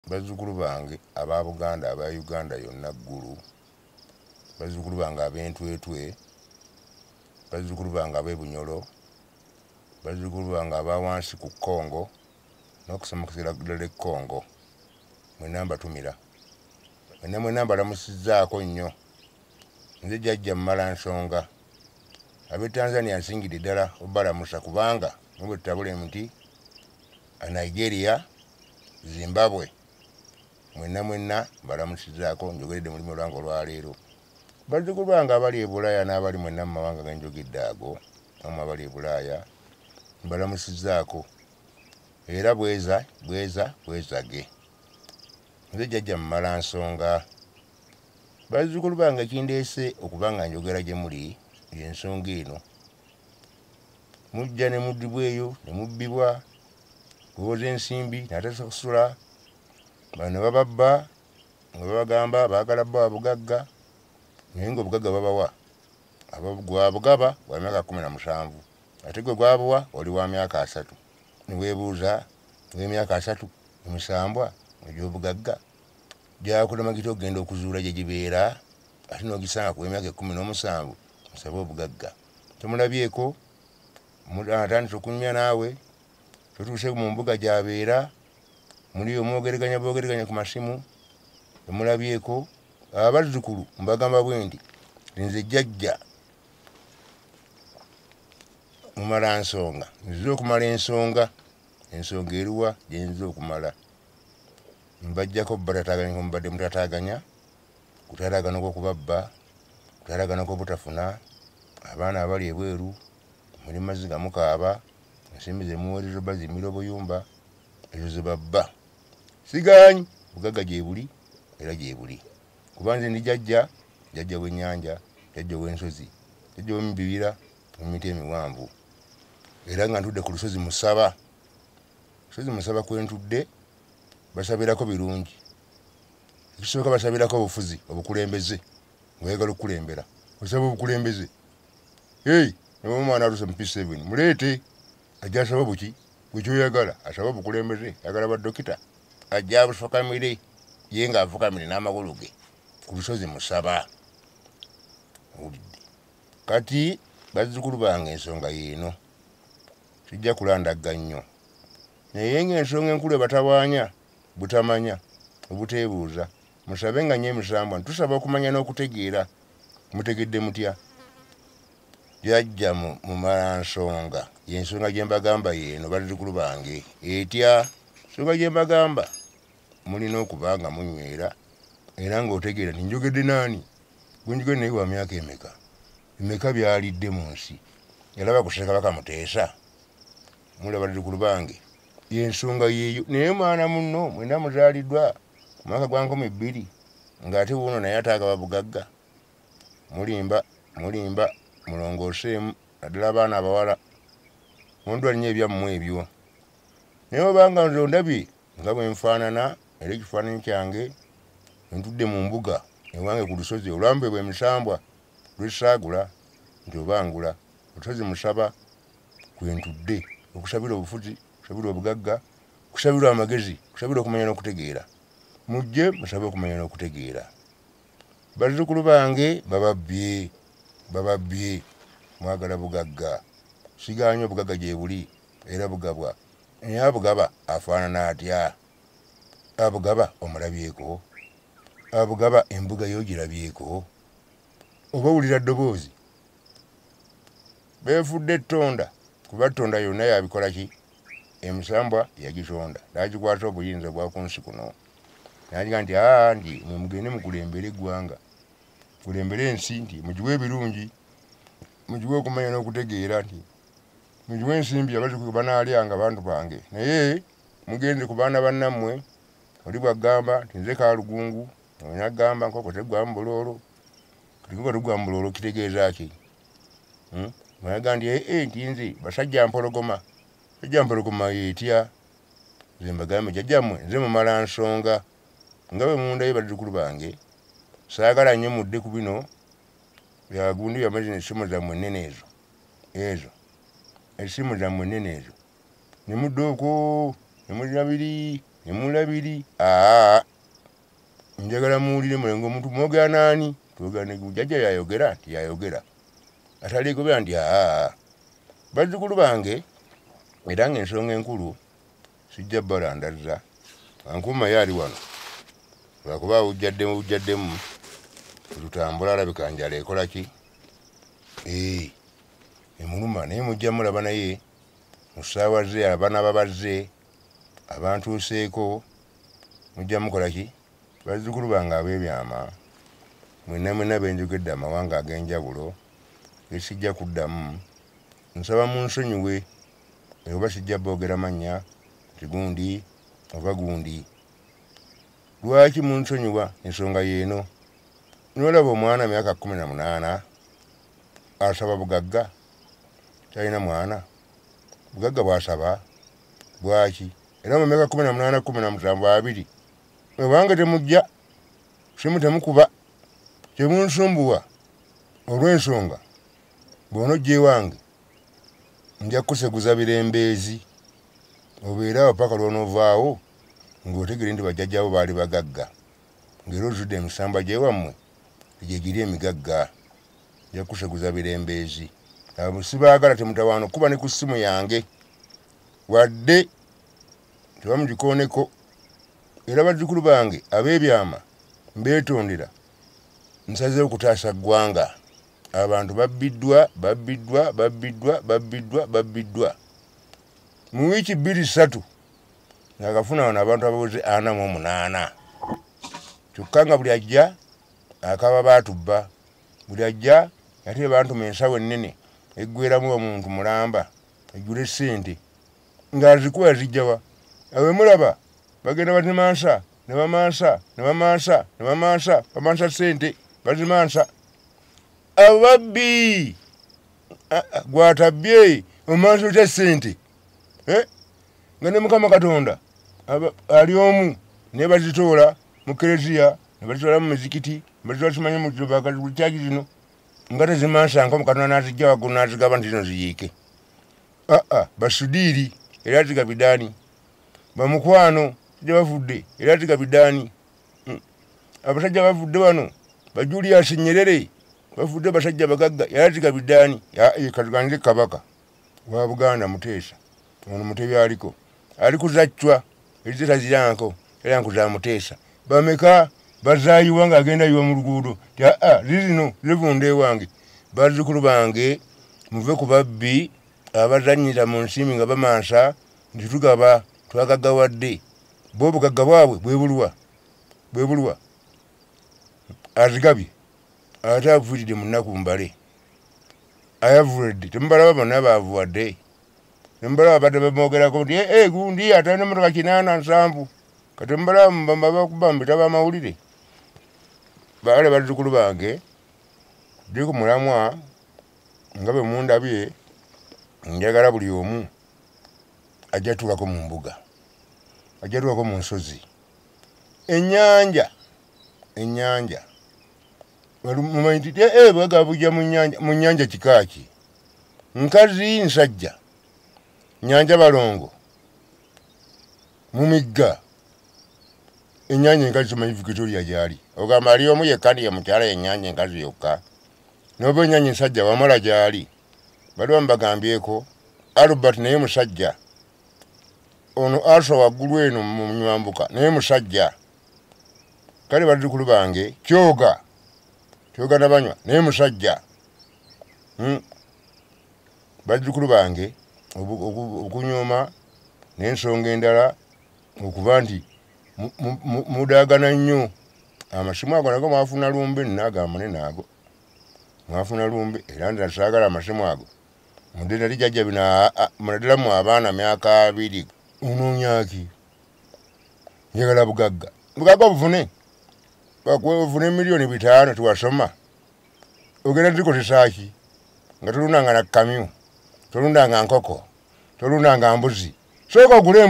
bazzukulu bange aba Buganda aba Uganda yonna ggulu, bazzukulu bange ab'Entwetwe, bazzukulu bange ab'e Bunyoro, bazzukulu bange aba wansi ku Kongo n'okusamukira ddala e Kongo, mwenna mbatumira, mwenna mbalamusizzaako nnyo. Nze jjajja Mumalansonga, ab'e Tanzania nsingidde ddala obbalamusa kubanga mubwe tutabula emiti, Nigeria, Zimbabwe, mwenna mbalamusizzaako, njogeredde mulimu lwange olwaleero. Bazzukulu bange abali e Bulaaya n'abali mwenna mu mawanga genjogedde ago, namwe abali e Bulaaya mbalamusizzaako, era bwezage. Nze jjajja Mumalansonga. Bazzukulu bange kindeese okuba nga njogera gye muli y'ensonga eno. Mujja ne muddibwa eyo ne mubbibwa, kuwoza ensimbi n'atasakusula, bano bababba nga babagamba baagala bba bugagga, naye ng'obugagga babawa gwabugaba bwa myaka 17, ate gwe gwabuwa oli wa myaka 3. Ne weebuuza w'emyaka 37 egy'obugagga gyakulamagita okugenda okuzuula gye gibeera, ate n'ogisanga ku emyaka 17 musabe obugagga. Tomulabyeko atandise okunyumya naawe, totuuse mu mbuga gy'abeera, muli omwogeraganya boogeraganya ku masimu, tomulabyeko. Abazzukulu mbagamba bwe nti nze jjajja Mumalansonga nzize okumala ensonga eruwa gye nzize okumala. Mbajjako bataataaganya mubadde mutataaganya, kutaataagana kw'okubabba, kutaataagana kw'obutafuna, abaana abali ebweru muli maziga mukaaba, ensimbi ze muweereza bazimira obuyumba, ezo ze babba. Sigaanyi bugagga gye buli era gye buli, kuba nze ndi jjajja w'ennyanja, jjajja w'ensozi, jjajja w'emibibira emiti emiwanvu, era nga ntudde ku lusozi Musaba. Lusozi Musaba kwe ntudde basabirako birungi. Ekisooka basabirako obufuzi, obukulembeze. Ng'oyagala okukulembera osaba obukulembeze. Omwana aluse mu P7 muleete, ajja asaba buki bwe kyoyagala, asaba obukulembeze, ayagala baddokita, ajja abufukamire ye ng'afukamire n'amagulu ge ku lusozi Musaba. Kati bazzukulu bange ensonga y'eno, sijja kulandagga nnyo, naye ng'ensonga enkulu ebatawaanya butamanya obuteebuuza, musabe nga nnyo emisambwa ntusaba okumanya n'okutegeera. Mutegedde mutya? Jjajja Mumalansonga y'ensonga gye mbagamba y'eno bazzukulu bange etya. Ensonga gye mbagamba mulina okuba nga munywera era ng'otegeera nti njogedde naani, gwe njogedde naye wa myaka emeka byalidde mu nsi, yalaba ku Ssekabaka Muteesa. Mulaba bazzukulu bange y'ensonga yeeyo. Naye mwana munno mwenna muzaaliddwa ku mwaka gwa 2000 ng'ate wuuno naye ataagaba bugagga. Mulimba mulongooseemu naddala abaana abawala, mundwa nnyo ebyammwe ebyo. Naye obanga nze ondabye nga bwe nfaanana era ekifaananyi kyange ntudde mu mbuga ewange ku lusozi olwambebwa emisambwa lwesaagula nti obangula, olusozi Musaba kwe ntudde okusabira obufuzi, okusabira obugagga, okusabira amagezi, okusabira okumanya n'okutegeera. Mujje musabe okumanya n'okutegeera. Bazzukulu bange bababbye, mwagala bugagga. Sigaanyi obugagga gye buli era bugabwa. Naye abugaba afaanana atya? Abugaba omulabyeko? Abugaba embuga y'ogirabyeko? Oba wulira ddoboozi? Beefudde ettonda, kuba ttonda yonna yabikola ki? Emisambwa yagitonda n'agikwasa obuyinza bwa ku nsi kuno. N'agiga nti nti mugende mukulembere eggwanga, kulembere ensi, nti mugiwe ebirungi, mugiwe okumanya n'okutegeera, nti mugiwe ensimbi abazzukulu banaalyanga bantu bange. Naye mugenze ku baana bannammwe, oli bw'agamba nti nze Kaalugungu, n'agamba nkoko teggwa mu buloolo. Kati nkoko teggwa mu buloolo kitegeeza ki? Mwagamba nti nze basajja mpologoma. Sajja mpologoma y'etya? Nze mbagambe jjajjammwe nze Mumalansonga. Nga bwe mundayo bazzukulu bange, saagala nnyo mudde ku bino byagundi byamaze essimu zammwe ennene ezo, essimu zammwe ennene ezo, ne mudde okwo ne mulina biri nemulabiri njagala muwulire mulengo omuntu mwogera naani twogera ne jjajja yayogera nti yayogera ataligobera nti bazzukulu bange era ng'ensonga enkulu sijja balandazza ankuuma yaali wano lwakuba wujjaddemu tutambula alabika njala ekola ki emuluma naye mujja mulaba naye mu ssaawa ze abaana babazze abantuuseeko mujja mukola ki bazzukulu bange ab'ebyama mwenna benjogedde amawanga ag'enjawulo gesijja kuddamu nsaba munsonyiwe oba sijja boogera mannya tigundi oba gundi lwaki munsonyiwa ensonga yeeno nolaba omwana myaka 18 asaba bugagga talina mwana bugagga bwasaba bwaki era mu myaka 18 17 webange temujja simu temukuba kyemunsumbuwa olw'ensonga bw'onojja ewange nja kuseguza birembeezi obeera awo paka lw'onoovaawo ng'otegere nti bajjajjaabo baali bagagga ng'era ozudde emisamba gy'ewammwe egyo giri emigagga nja kuseguza birembeezi abo sibaagala temutawaano kuba ne ku ssimu yange wadde tebamugikooneko era bazzukulu bange ab'ebyama mbeetondera nsazeewo kutaasa ggwanga abantu babbiddwa mu wiiki 2-3 ng'akafuna wano abantu ababuze 48 kyokka nga buli ajja akaba baatubba buli ajja ate bantuma ensawo ennene eggweramu omuntu mulamba ejjula essente ng'azikuba zijjawa awe mulaba bagenda bazimansa bamaansa ssente bazimansa ababbi gwatabbye omansi otya ssente nga ne mukama katonda ali omu naye bazitoola mu kereziya ne bazitoola mu mizikiti ne bazitoola simanye mu kyaki zino nga tezimansanga omukatonda n'azijja waggulu n'azigaba nti zino ziyiike basudiiri era zigabidaani bamukwano sijja bavudde era zigabidaani abasajja bavudde wano bajulius Nyerere bavudde basajja bagagga era zigabidaani katuganire kabaka wa Buganda Muteesa ono Mutebi aliko ali kuzaccwa ezita ziranko era nkuza Muteesa bameka bazaayiwa ng'agenda yiwa mu luguudo zizino zivunda ewange bazzukulu bange muve ku babbi abazannyira mu nsiimi nga bamansa nti tugaba twagaggawadde bo obugagga bwabwe bwebulwa azigabye ate avuiridde mu nnaku mbale ayavuledde temubalaba bonna baavuwadde temubalaba badde bamwogerako nti gundi atalina motoka 87 katemubalaba bakuba mbitaba amawulire baale bazzukulu bange ndi ku mulamwa nga bwe mundabye njagala buli omu ajja tuulako mu mbuga ajja tuulako mu nsozi ennyanja mumanyi nti bwaga bujja mu nnyanja kikaaki nkazi nsajja nyanja balongo mu migga ennyanja enkazi tomanyi Victoria gyali ogamba ali omu yekka ndi ye mukyala yennyanja enkazi yokka noba ennyanja ensajja wamala gyali baliwo mubagambyeko Albert naye musajja ono Alsa waggulu eno mu Nyambuka naye musajja kale bazzukulu bange kyoga nabanywa naye musajja bazzukulu bange okunyuma n'ensonga endala okuba nti mudaagana nnyo amasimu ago nago mwafuna lumbe nagambane naago mwafuna lumbe era nti nasaagala amasimu ago mudde jjajja bino munaddala mu abaana myaka 2 onoonyaki njagala bugagga buvune bakuvune miliyoni 5 tiwasoma ogenda zikozesa ki nga tolundanga na kamyu tolundanga nkoko tolundanga mbuzi sooka ogule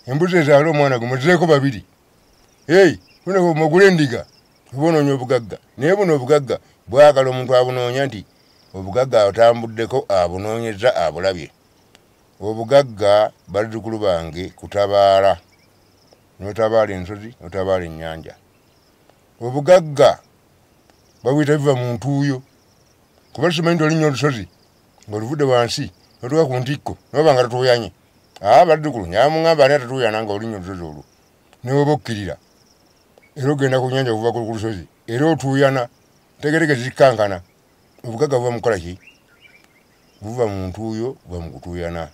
embuzi ezaala omwana gwe muzireeko 2 mugule endiga oba onoonya obugagga naye buno obugagga bwagala omuntu abunoonya nti obugagga otambuddeko abunoonyeza abulabye obugagga bazzukulu bange kutabaala notabaala ensozi notabaala ennyanja. Obugagga babuyita biva mu ntuuyo kuba tusimanyi nti olinnyo olusozi ng'oluvudde wansi notuuka ku ntikko noba nga tatuuyanye. Baddukulu nyamuŋŋamba ani atatuuyana nga olinnyo olusozi olwo ne woba okkirira era ogenda ku nnyanja okuva ku lusozi era otuuyana tegereke zikkankana. Obugagga buva mu kukola ki? Buva mu ntuuyo, buva mu kutuuyana.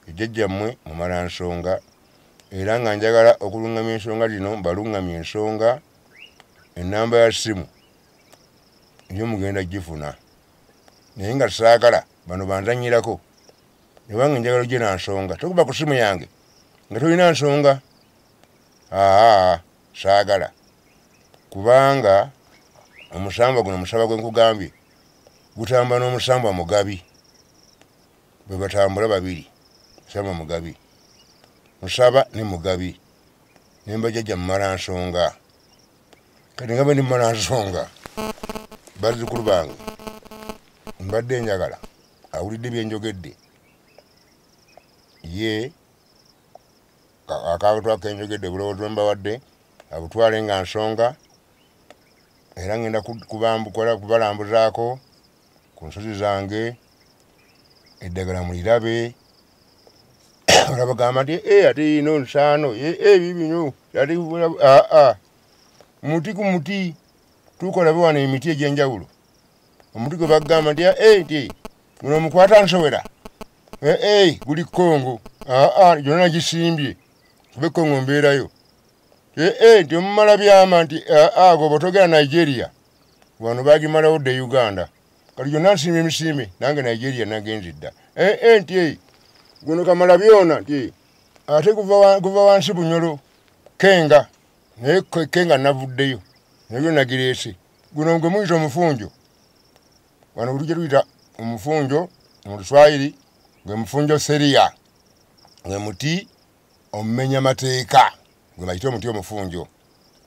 Ejjajjammwe mumala nsonga era nga njagala okuluŋŋamya ensonga zino mbaluŋŋamya ensonga. Ennamba ya ssimu eyo mugenda gifuna naye nga saagala bano banzannyirako nebanga njagala ogye na nsonga. Tokuba ku ssimu yange nga tolina nsonga. Saagala kubanga omusamba guno musaba gwe nkugambye gutamba n'omusamba mugabi bwe batambula babiri. Musamba mugabi musaba ne mugabi nembajjajja mumala nsonga. Kati nga bwe ndi mumala nsonga bazzukulu bange mbadde njagala awulidde byenjogedde ye akabutwa kenjogedde bulowoozi mbawadde abutwale nga nsonga era ngenda kubalambuzaako ku nsozi zange eddagala mulirabe. Olabagamba nti ate ino nsaano bibino ate muti ku muti tukolabe wano emiti egy'enjawulo. Omuti gwe bagamba nti guno omukwata nsowera guli Kongo. Gyonna nagisimbye kuba Kongo mbeerayo. Nti omumala byama nti goba togera Nigeria wano bagimalawo dde Uganda. Kati gyonna nsimbe emisimbe nange Nigeria nagenzi dda. Nti guno kamala byona nti ate guva wansi Bunyoro Kenga naye Kenga navuddeyo nabyo nagireese. Guno gwe muyita omufunjo wano tujja tuyita omufunjo mu Luswayiri gwe mufunjo seria gwe muti omumenya mateeka gwe bayita omuti omufunjo.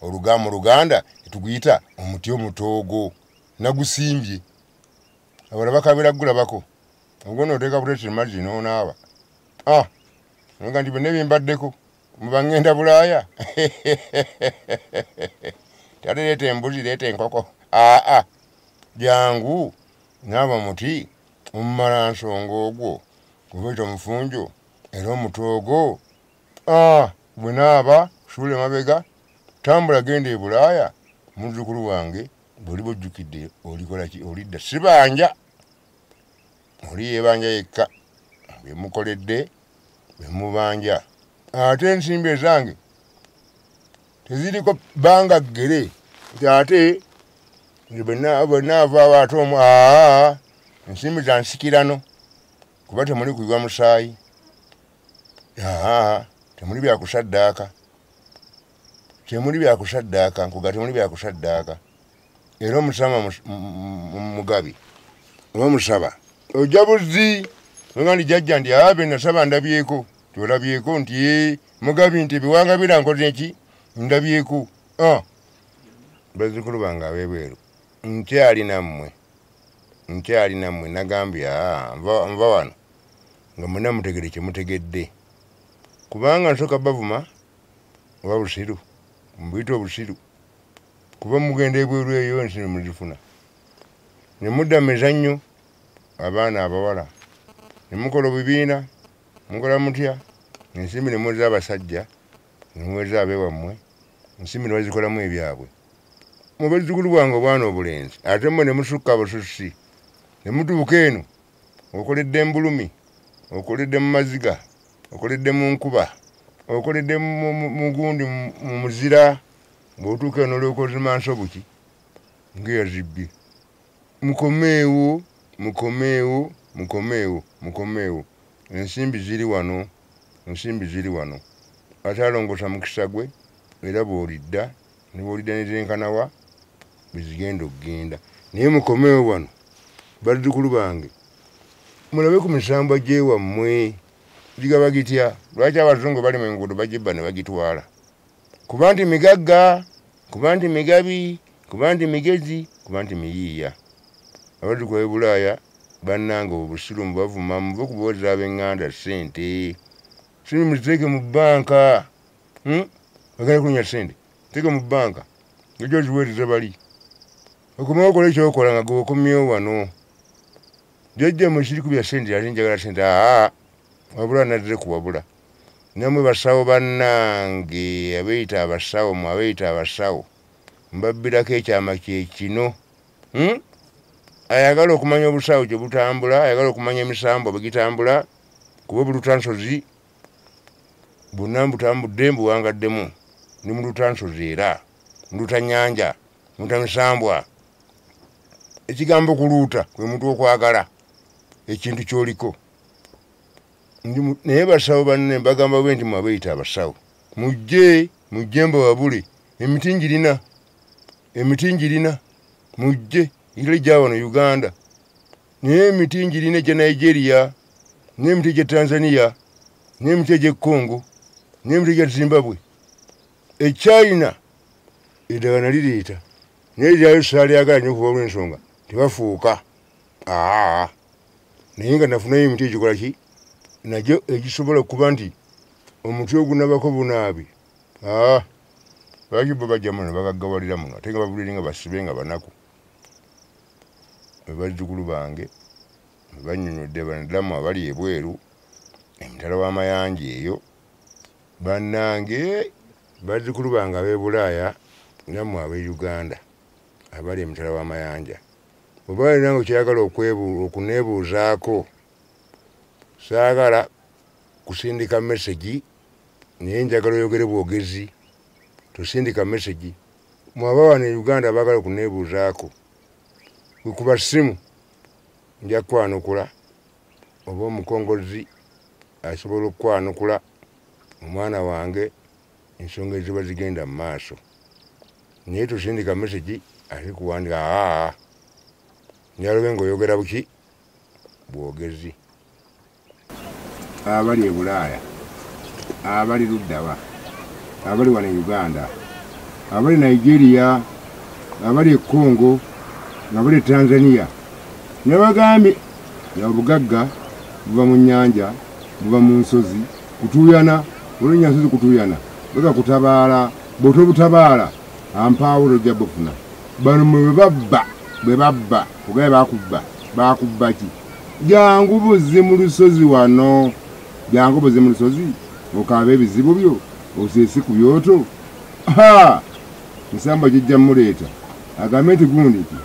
Mu Luganda tuguyita omuti omutoogo nagusimbye. Abala bakabira gulabako ogwo nooteeka buteesi mazzi noonaaba. Nga nti byonna byembaddeko muba ŋŋenda Bulaaya. Ate leeta embuzi leeta enkoko. Jangu naaba muti omumala nsonga ogwo gwe bayita omufunjo era omutoogo. Bwe naaba suula emabega tambula genda e Bulaaya. Muzzukulu wange bw'oliba ojjukidde olikola ki? Olidda sibanja oli yeebanja yekka byemukoledde bemubanja. Ate ensimbi ezange teziriko banga ggere nti ate bwe naavaawo ate ensimbi za nsikirano kuba temuli kuyiwa musaayi. Temuli byakusaddaaka. Temuli byakusaddaaka nkuga temuli byakusaddaaka. Era omusama mugabi oba musaba ojja buzzi nga ndi jjajja nti bye nasaba ndabyeko. Tolabyeko nti mugabi nti biwangabira nkoze ki ndabyeko. Bazzukulu bange ab'ebweru nkyali nammwe nagambye nva wano nga mwenna mutegere kye mutegedde kubanga nsooka bavuma oba busiru mbuyita obusiru kuba mugenda ebweru eyo ensimbi muzifuna ne mudda mu mizannyo abaana abawala ne mukola ebibiina mukola mutya ensimbi ne muweza abasajja ne muweza abeewammwe ensimbi ne bazikolamu ebyabwe. Mu bazzukulu bwange obwana obulenzi ate mmwe ne musukka bususi ne mutuuka eno okoledde embulumi okoledde mu maziga okoledde mu nkuba okoledde mu gundi mu muzira ng'otuuka eno olwokozima nsobuki ng'eyazibbye. Mukomeewo ensimbi ziri wano ate alongoosa mukisa gwe era bw'olidda ne bw'olidda ne zenkanawa bezigenda okugenda naye mukomeewo wano bazzukulu bange mulabe ku misambwa gy'ewammwe gigaba gitya. Lwaki abazungu bali mu nguudo bagibba ne bagitwala? Kuba nti migagga, kuba nti migabi, kuba nti migezi, kuba nti miyiiya. Abazzukulu b'e Bulaaya bannange obusiru mubavuma muve ku boozi ab'eŋŋanda ssente siri muziteeke mu bbanka. bagenda kunya sente tega mu banka ng'ojja oziweereza bali okomawo okola ekyokola nga gwe okomyewo wano jjajja mwe kiri ku bya sente ate njagala sente wabula nazze kuwabula namwe basawo bannange abeeyita abasawo mwe abeeyita abasawo mbabbirako ekyama kye kino ayagala okumanya obusawo gye butambula ayagala okumanya emisambo bwe gitambula kuba obulutansozi bonna mbutambudde mbuwangaddemu ni mu lutansozi era mu lutanyanja mu lutamisambwa ekigambo kuluuta kwe muntu okwagala ekintu kyoliko naye basawo banne mbagamba bwe nti mwabeeyita abasawo mujje mbawabule emiti njirina mujje itali gya wano Uganda naye emiti njirina gya Nigeria n'emiti gya Tanzania n'emiti gya Congo n'emiti gya Zimbabwe China eddagala nalireeta naye lyayo saalyagala nnyo okuba olw'ensonga tebafuuka naye nga nafunayo emiti egikola ki nagyo egisobola okuba nti omuti ogunabako bunaabi lwaki bo bajja muno bagaggawalira muno ate nga babulire nga basibe nga banaku bazzukulu bange banyonyodde banadamu abali ebweru emitala w'amayanja eyo bannange bazzukulu bange ab'e Bulaaya nammwe ab'e Uganda abali emitala w'amayanja oba nange kyagala okuneebuuzaako saagala kusindika mesegi naye njagala oyogere bwogezi tosindika mesegi mwaba wano e Uganda baagala okuneebuuzaako kuba ssimu nja kwanukula oba omukongozi asobola okwanukula omwana wange ensonga eziba zigenda mu maaso naye tosindika mesegi ate kuwandika njalobe ngaoyogera buki bwogezi abali e Bulaaya abali luddawa abali wano e Uganda abali Nigeria abali e Congo abali e Tanzania nabagambye obugagga buva mu nnyanja buva mu nsozi kutuuyana olwenya nsozi kutuuyana bega kutabaala bw'otobutabaala ampaawulo ojja bufuna bano mwe bwe babba ogaye bakubba ki jangu buzzi mu lusozi wano jangu buzzi mu lusozi okaaba ebizibu byo oseesi ku byoto nsamba gijja muleeta agambe nti gundi ki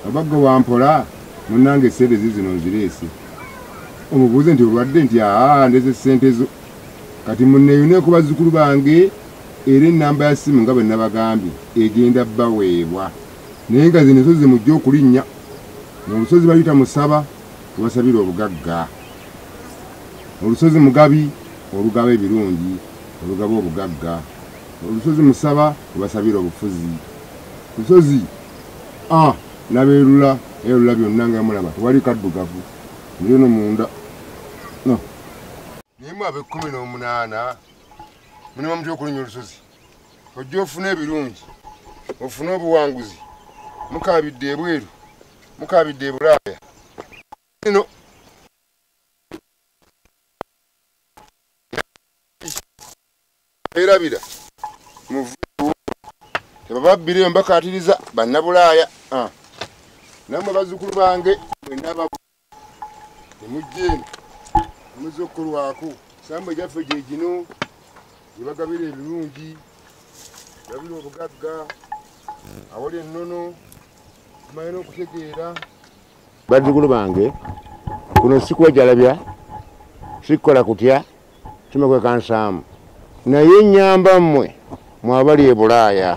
abagga wampola munnange esente zino nzireese omubuuze nti olwadde nti ndeze sente zo kati munneeyuneeko bazzukulu bange era ennamba ya simu nga bwe nabagambye egenda baweebwa naye nga zino ensozi mujja okulinnya olusozi bayita Musaba tubasabira obugagga olusozi Mugabi olugaba ebirungi olugaba obugagga olusozi Musaba tubasabira obufuzi lusozi nabeerula erula byonna nga mulaba tewali kaddugavu mulyono munda naye mu ab'e18 mulimu omuti okulinnya olusozi ojja ofune ebirungi ofune obuwanguzi mukaabidde ebweru mukaabidde e Bulaaya ino erabira tebababbire mbakaatiriza bannabulaaya nammwe bazzukulu bange mwenaba nemujja eno nemuzza okukolwako samba gyaffe gye gino gyebagabira ebirungi gabira obugagga awali ennono tumanyi n'okutegeera bazzukulu bange kuno sikwejalabya sikukola kutya kimekwekansaamu naye nyamba mmwe mwabali e Bulaaya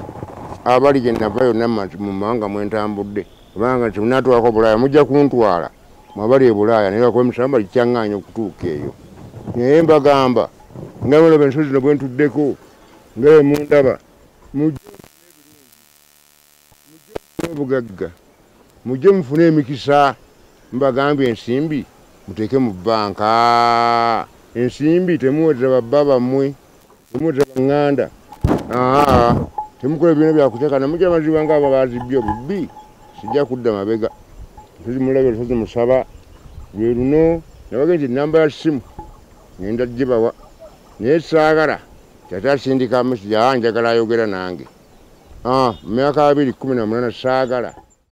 abali gye nava yonna mu mawanga mwentambudde kubanga nti munatwako Bulaaya mujja kuntwala mwabali e Bulaaya naye bakuba emisamba gikyaŋŋaanya okutuuka eyo naye mbagamba nga mulaba ensozi zino bwe ntuddeko nga bwe mundaba mujje obugagga mujje mufune emikisa mbagambye ensimbi muteeke mu bbanka ensimbi temuweza babba bammwe temuweza baŋŋanda temukola ebyona byakutekana mujja maziba nga abo bazibbye obubbi sijja kudda mabega nsozi mulabye olusozi Musaba lwe luno nabage nti ennamba ya ssimu ngenda gibawa naye saagala Tata sindika message njagala ayogera nange. Mu myaka 2018 saagala.